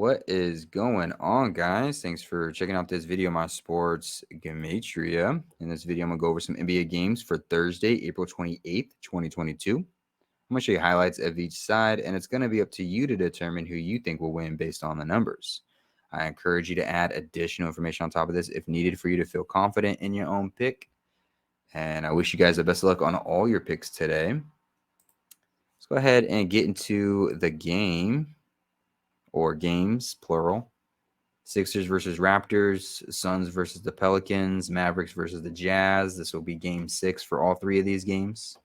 What is going on, guys? Thanks for checking out this video, my sports Gematria. In this video, I'm going to go over some NBA games for Thursday, April 28th, 2022. I'm going to show you highlights of each side, and it's going to be up to you to determine who you think will win based on the numbers. I encourage you to add additional information on top of this if needed for you to feel confident in your own pick. And I wish you guys the best of luck on all your picks today. Let's go ahead and get into the game. Or games, plural. Sixers versus Raptors, Suns versus the Pelicans, Mavericks versus the Jazz. This will be game 6 for all 3 of these games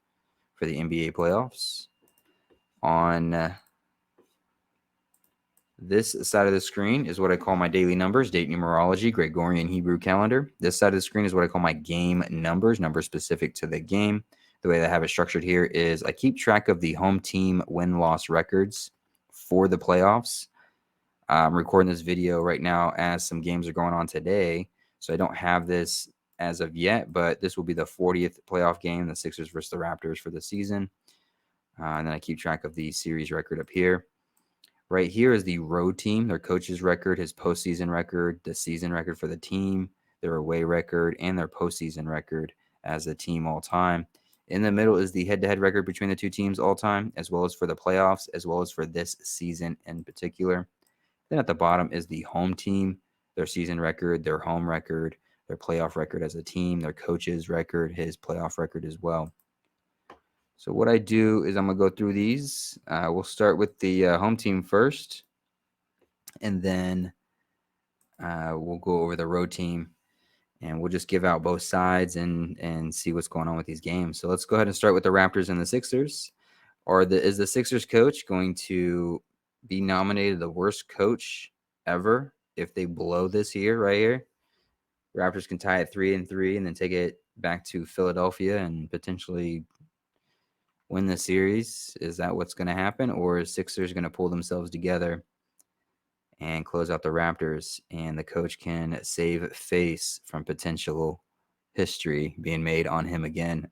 for the NBA playoffs. On this side of the screen is what I call my daily numbers, date numerology, Gregorian Hebrew calendar. This side of the screen is what I call my game numbers specific to the game. The way that I have it structured here is I keep track of the home team win-loss records for the playoffs. I'm recording this video right now as some games are going on today, so I don't have this as of yet, but this will be the 40th playoff game, the Sixers versus the Raptors for the season. And then I keep track of the series record up here. Right here is the road team, their coach's record, his postseason record, the season record for the team, their away record, and their postseason record as a team all time. In the middle is the head-to-head record between the two teams all time, as well as for the playoffs, as well as for this season in particular. Then at the bottom is the home team, their season record, their home record, their playoff record as a team, their coach's record, his playoff record as well. So what I do is I'm going to go through these. We'll start with the home team first, and then we'll go over the road team, and we'll just give out both sides and see what's going on with these games. So let's go ahead and start with the Raptors and the Sixers. Is the Sixers coach going to be nominated the worst coach ever if they blow this year right here? Raptors can tie at 3-3 and then take it back to Philadelphia and potentially win the series. Is that what's going to happen? Or is Sixers going to pull themselves together and close out the Raptors, and the coach can save face from potential history being made on him again?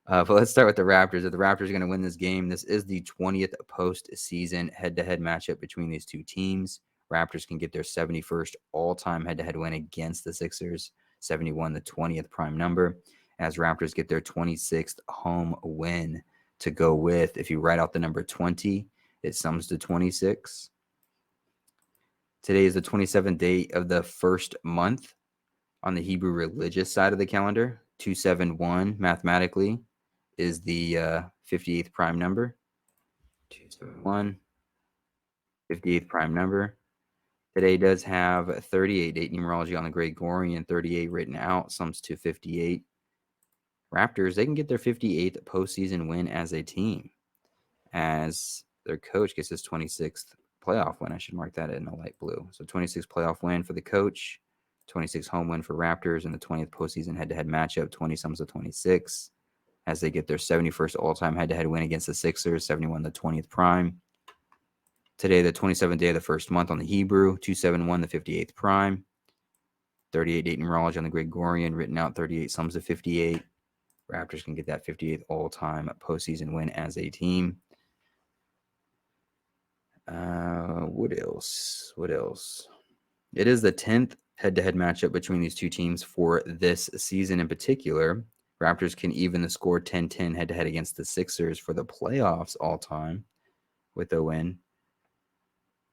But let's start with the Raptors. If the Raptors are going to win this game, this is the 20th postseason head-to-head matchup between these two teams. Raptors can get their 71st all-time head-to-head win against the Sixers, 71, the 20th prime number, as Raptors get their 26th home win to go with. If you write out the number 20, it sums to 26. Today is the 27th day of the first month on the Hebrew religious side of the calendar. 271 mathematically is the 58th prime number. 271, 58th prime number. Today does have 38 date numerology on the Gregorian, 38 written out, sums to 58. Raptors, they can get their 58th postseason win as a team, as their coach gets his 26th playoff win. I should mark that in a light blue. So 26th playoff win for the coach, 26th home win for Raptors, and the 20th postseason head-to-head matchup, 20 sums to 26, as they get their 71st all-time head-to-head win against the Sixers, 71 the 20th prime. Today, the 27th day of the first month on the Hebrew, 271 the 58th prime, 38 date numerology on the Gregorian, written out 38 sums to 58. Raptors can get that 58th all-time postseason win as a team. What else? It is the 10th head-to-head matchup between these two teams for this season in particular. Raptors can even the score 10-10 head-to-head against the Sixers for the playoffs all-time with a win.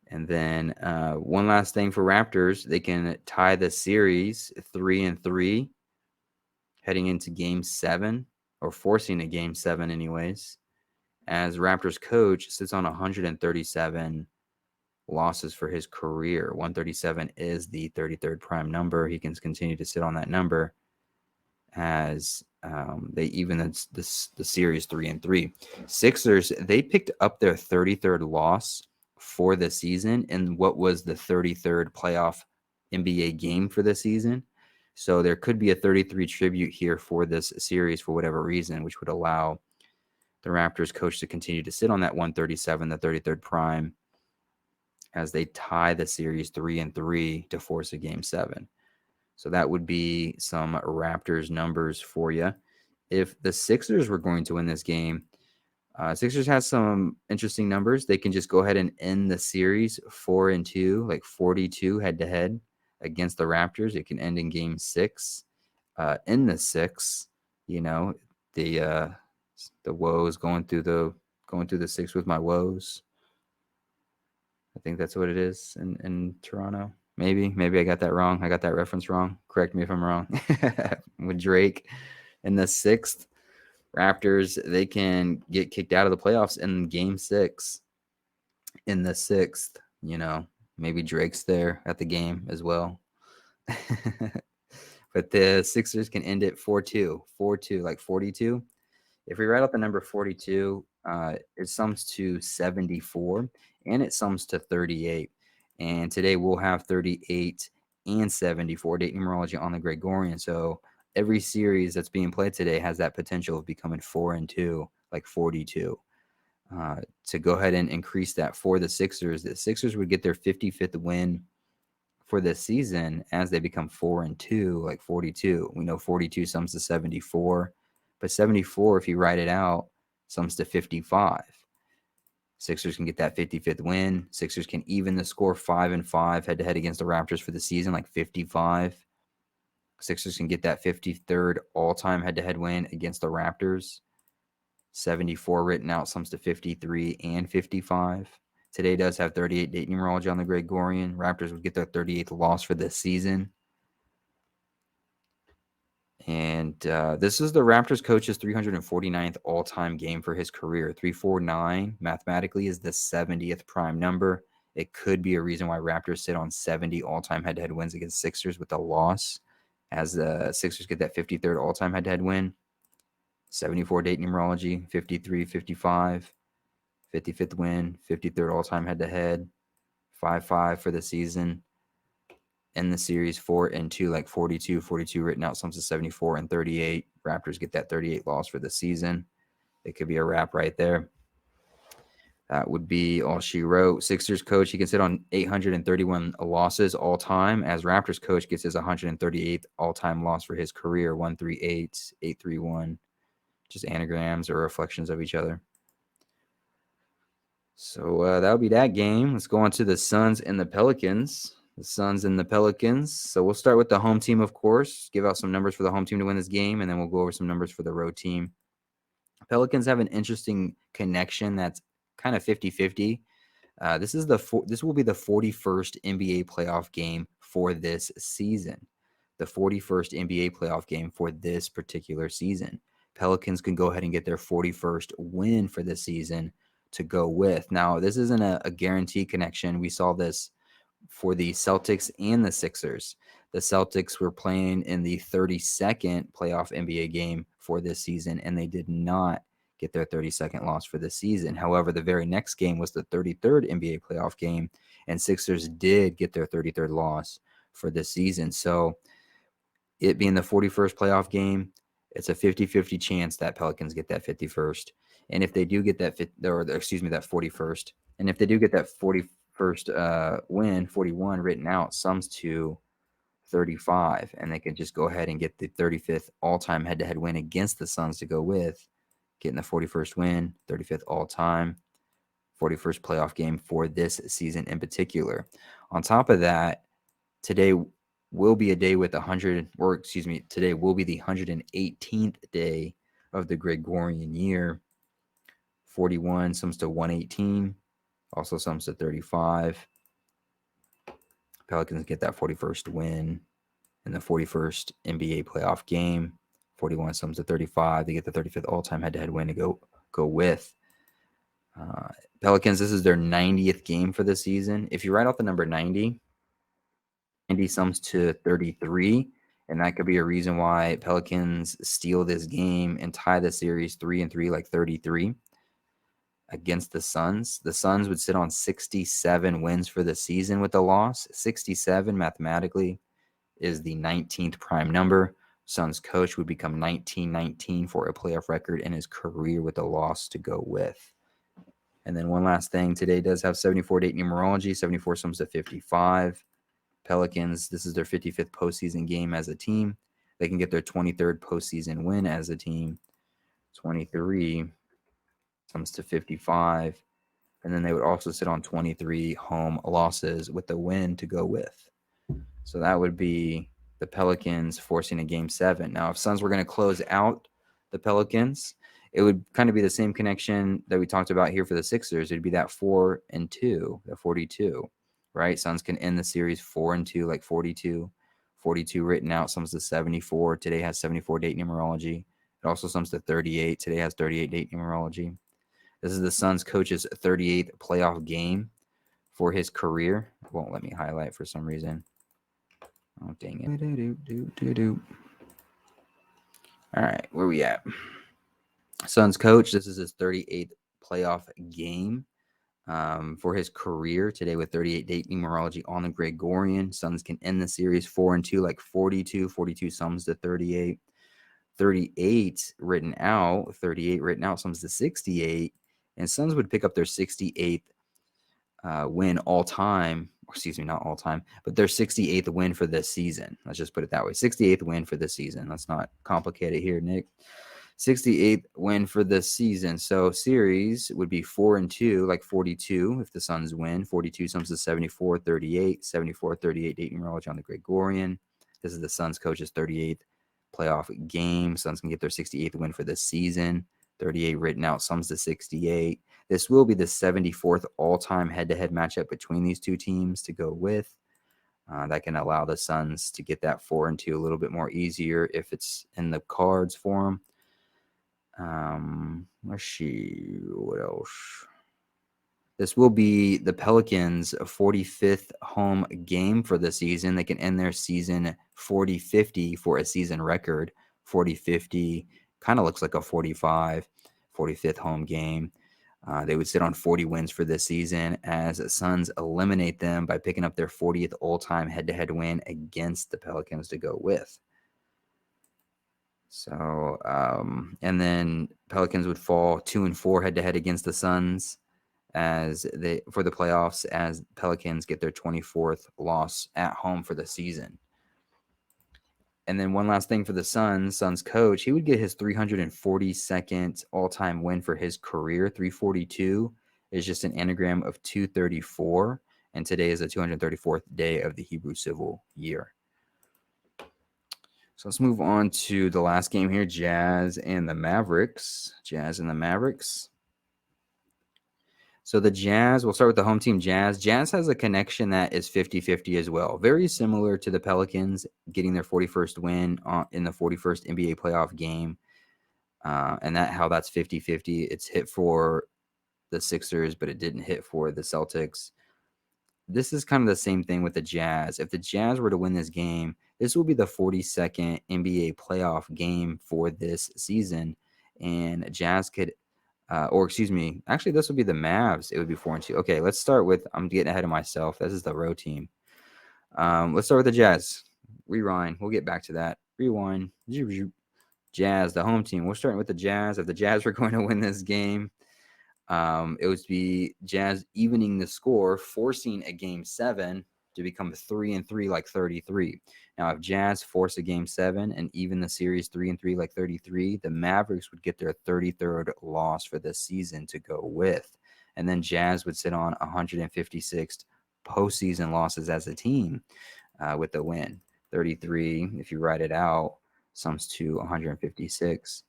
And then one last thing for Raptors, they can tie the series 3-3 heading into Game 7, or forcing a Game 7 anyways, as Raptors coach sits on 137 losses for his career. 137 is the 33rd prime number. He can continue to sit on that number as they even the series 3-3. Sixers, they picked up their 33rd loss for the season in what was the 33rd playoff NBA game for the season. So there could be a 33 tribute here for this series for whatever reason, which would allow the Raptors coach to continue to sit on that 137, the 33rd prime, as they tie the series 3-3 to force a Game 7. So that would be some Raptors numbers for you. If the Sixers were going to win this game, Sixers has some interesting numbers. They can just go ahead and end the series 4-2, like 42 head to head against the Raptors. It can end in game 6. In the 6, you know, the woes going through the 6 with my woes. I think that's what it is in Toronto. Maybe I got that wrong. I got that reference wrong. Correct me if I'm wrong. With Drake in the 6th, Raptors, they can get kicked out of the playoffs in game 6. In the 6th, maybe Drake's there at the game as well. But the Sixers can end it 4-2, 4-2, like 42. If we write out the number 42, it sums to 74 and it sums to 38. And today we'll have 38 and 74 date numerology on the Gregorian. So every series that's being played today has that potential of becoming 4-2, like 42. To go ahead and increase that for the Sixers would get their 55th win for this season as they become 4-2, like 42. We know 42 sums to 74, but 74, if you write it out, sums to 55. Sixers can get that 55th win. Sixers can even the score 5-5 head to head against the Raptors for the season, like 55. Sixers can get that 53rd all-time head to head win against the Raptors. 74 written out sums to 53 and 55. Today does have 38 date numerology on the Gregorian. Raptors would get their 38th loss for this season. And this is the Raptors coach's 349th all-time game for his career. 349 mathematically is the 70th prime number. It could be a reason why Raptors sit on 70 all-time head-to-head wins against Sixers with a loss, as the Sixers get that 53rd all-time head-to-head win. 74 date numerology, 53, 55, 55th win, 53rd all-time head-to-head, 5-5 for the season. In the series 4-2, like 42 written out sums to 74 and 38. Raptors get that 38 loss for the season. It could be a wrap right there. That would be all she wrote. Sixers coach, he can sit on 831 losses all time, as Raptors coach gets his 138th all-time loss for his career, 138, 831. Just anagrams or reflections of each other. So that would be that game. Let's go on to the Suns and the Pelicans. The Suns and the Pelicans. So we'll start with the home team, of course. Give out some numbers for the home team to win this game, and then we'll go over some numbers for the road team. Pelicans have an interesting connection that's kind of 50-50. This will be the 41st NBA playoff game for this season. The 41st NBA playoff game for this particular season. Pelicans can go ahead and get their 41st win for this season to go with. Now, this isn't a guaranteed connection. We saw this for the Celtics and the Sixers. The Celtics were playing in the 32nd playoff NBA game for this season, and they did not get their 32nd loss for the season. However, the very next game was the 33rd NBA playoff game, and Sixers did get their 33rd loss for this season. So it being the 41st playoff game, it's a 50-50 chance that Pelicans get that 51st. And if they do get that that 41st, and if they do get that 41st win, 41 written out, sums to 35, and they can just go ahead and get the 35th all-time head-to-head win against the Suns to go with, getting the 41st win, 35th all-time, 41st playoff game for this season in particular. On top of that, today will be a day with today will be the 118th day of the Gregorian year. 41 sums to 118, also sums to 35. Pelicans get that 41st win in the 41st NBA playoff game. 41 sums to 35. They get the 35th all-time head-to-head win to go with. Pelicans, this is their 90th game for the season. If you write out the number 90 sums to 33, and that could be a reason why Pelicans steal this game and tie the series 3-3, like 33 against the Suns. The Suns would sit on 67 wins for the season with the loss. 67 mathematically is the 19th prime number. Suns coach would become 19-19 for a playoff record in his career with a loss to go with. And then one last thing, today does have 74 date numerology. 74 sums to 55. Pelicans, this is their 55th postseason game as a team. They can get their 23rd postseason win as a team. 23 Suns to 55. And then they would also sit on 23 home losses with the win to go with. So that would be the Pelicans forcing a game 7. Now, if Suns were going to close out the Pelicans, it would kind of be the same connection that we talked about here for the Sixers. It'd be that 4-2, the 42, right? Suns can end the series 4-2, like 42. 42 written out sums to 74. Today has 74 date numerology. It also sums to 38. Today has 38 date numerology. This is the Suns coach's 38th playoff game for his career. It won't let me highlight for some reason. Oh, dang it. All right, where we at? Suns coach, this is his 38th playoff game for his career today with 38 date numerology on the Gregorian. Suns can end the series 4-2, like 42. 42 sums to 38. 38 written out. 38 written out sums to 68. And Suns would pick up their 68th win all time. Excuse me, not all time, but their 68th win for this season. Let's just put it that way. 68th win for this season. Let's not complicate it here, Nick. 68th win for this season. So series would be 4-2, like 42 if the Suns win. 42 sums to 74, 38, 74, 38 date numerology on the Gregorian. This is the Suns coach's 38th playoff game. Suns can get their 68th win for this season. 38 written out sums to 68. This will be the 74th all-time head-to-head matchup between these two teams to go with. That can allow the Suns to get that 4-2 a little bit more easier if it's in the cards for them. Let's see what else. This will be the Pelicans' 45th home game for the season. They can end their season 40-50 for a season record. 40-50 kind of looks like a 45th home game. They would sit on 40 wins for this season as Suns eliminate them by picking up their 40th all-time head-to-head win against the Pelicans to go with. So, and then Pelicans would fall 2-4 head-to-head against the Suns as they for the playoffs as Pelicans get their 24th loss at home for the season. And then one last thing for the Suns coach, he would get his 342nd all-time win for his career. 342 is just an anagram of 234, and today is the 234th day of the Hebrew civil year. So let's move on to the last game here, Jazz and the Mavericks. So the Jazz, we'll start with the home team Jazz. Jazz has a connection that is 50-50 as well. Very similar to the Pelicans getting their 41st win in the 41st NBA playoff game. And how that's 50-50. It's hit for the Sixers, but it didn't hit for the Celtics. This is kind of the same thing with the Jazz. If the Jazz were to win this game, this will be the 42nd NBA playoff game for this season. And Jazz could actually, this would be the Mavs. It would be 4-2. Okay, let's start with. I'm getting ahead of myself. This is the road team. Let's start with the Jazz. Rewind. We'll get back to that. Rewind. Jazz, the home team. We're starting with the Jazz. If the Jazz were going to win this game, it would be Jazz evening the score, forcing a game 7 to become 3-3 like 33. Now, if Jazz force a game 7 and even the series 3-3 like 33, the Mavericks would get their 33rd loss for this season to go with. And then Jazz would sit on 156 postseason losses as a team with the win. 33, if you write it out, sums to 156.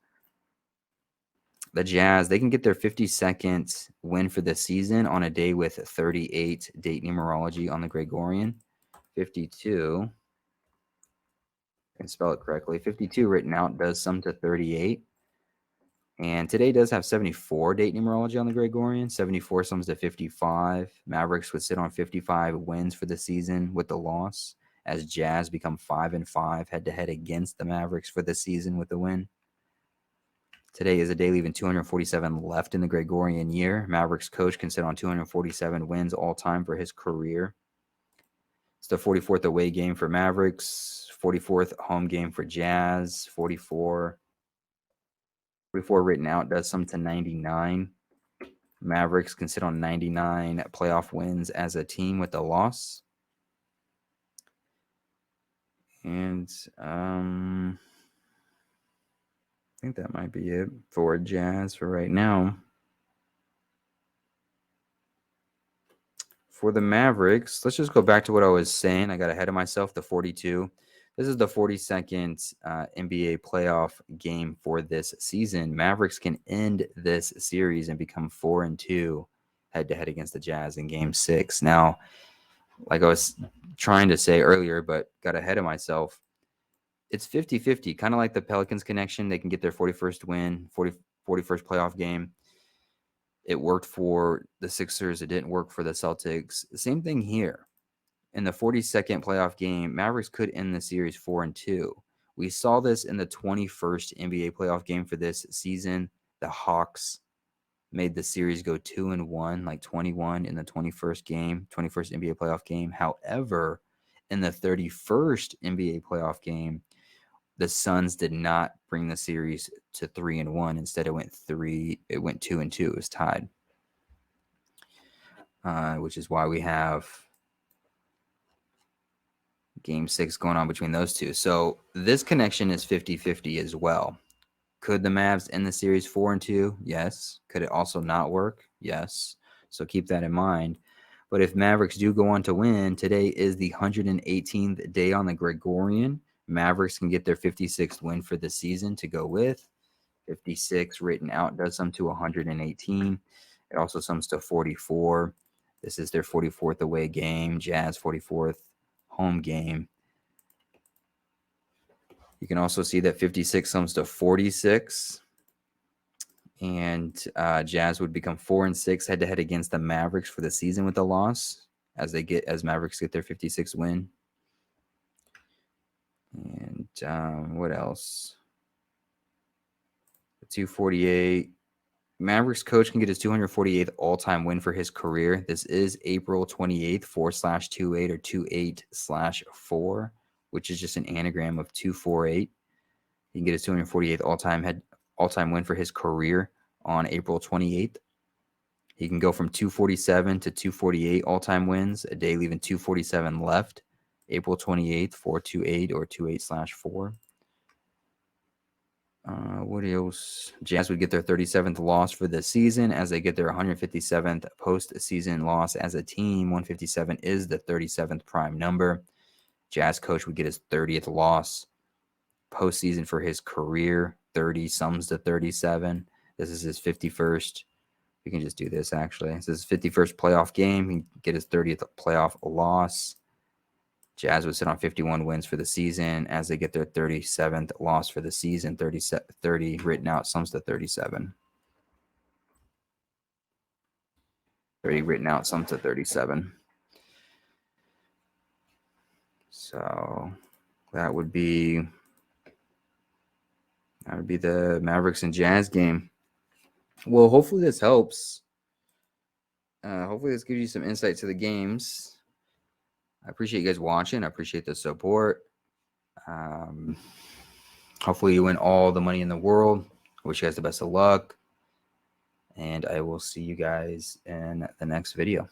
The Jazz, they can get their 52nd win for the season on a day with 38 date numerology on the Gregorian. 52, I can spell it correctly. 52 written out does sum to 38. And today does have 74 date numerology on the Gregorian. 74 sums to 55. Mavericks would sit on 55 wins for the season with the loss as Jazz become 5-5 head-to-head against the Mavericks for the season with the win. Today is a day leaving 247 left in the Gregorian year. Mavericks coach can sit on 247 wins all time for his career. It's the 44th away game for Mavericks, 44th home game for Jazz, 44 written out does sum to 99. Mavericks can sit on 99 playoff wins as a team with a loss. And I think that might be it for Jazz for right now. For the Mavericks, let's just go back to what I was saying. I got ahead of myself, the 42. This is the 42nd NBA playoff game for this season. Mavericks can end this series and become 4-2 head-to-head against the Jazz in Game 6. Now, like I was trying to say earlier, but got ahead of myself, it's 50-50, kind of like the Pelicans connection. They can get their 41st win, 41st playoff game. It worked for the Sixers. It didn't work for the Celtics. Same thing here. In the 42nd playoff game, Mavericks could end the series 4-2. We saw this in the 21st NBA playoff game for this season. The Hawks made the series go 2-1, like 21 in the 21st game, 21st NBA playoff game. However, in the 31st NBA playoff game, the Suns did not bring the series to 3-1. Instead, it went 2-2. It was tied, which is why we have Game 6 going on between those two. So this connection is 50-50 as well. Could the Mavs end the series 4-2? Yes. Could it also not work? Yes. So keep that in mind. But if Mavericks do go on to win, today is the 118th day on the Gregorian. Mavericks can get their 56th win for the season to go with. 56 written out does sum to 118. It also sums to 44. This is their 44th away game. Jazz 44th home game. You can also see that 56 sums to 46. And Jazz would become 4-6 head-to-head against the Mavericks for the season with a loss as Mavericks get their 56th win. And what else? 248. Mavericks coach can get his 248th all-time win for his career. This is April 28th, 4/28 or 28/4, which is just an anagram of 248. He can get his 248th all-time win for his career on April 28th. He can go from 247 to 248 all-time wins, a day leaving 247 left. April 28th, 4/28 or 28/4. What else? Jazz would get their 37th loss for the season as they get their 157th postseason loss as a team. 157 is the 37th prime number. Jazz coach would get his 30th loss postseason for his career. 30 sums to 37. This is his 51st. We can just do this, actually. This is his 51st playoff game. He can get his 30th playoff loss. Jazz would sit on 51 wins for the season as they get their 37th loss for the season. 30 written out sums to 37. 30 written out sums to 37. So that would be the Mavericks and Jazz game. Well, hopefully this helps. Hopefully this gives you some insight to the games. I appreciate you guys watching. I appreciate the support. Hopefully you win all the money in the world. I wish you guys the best of luck. And I will see you guys in the next video.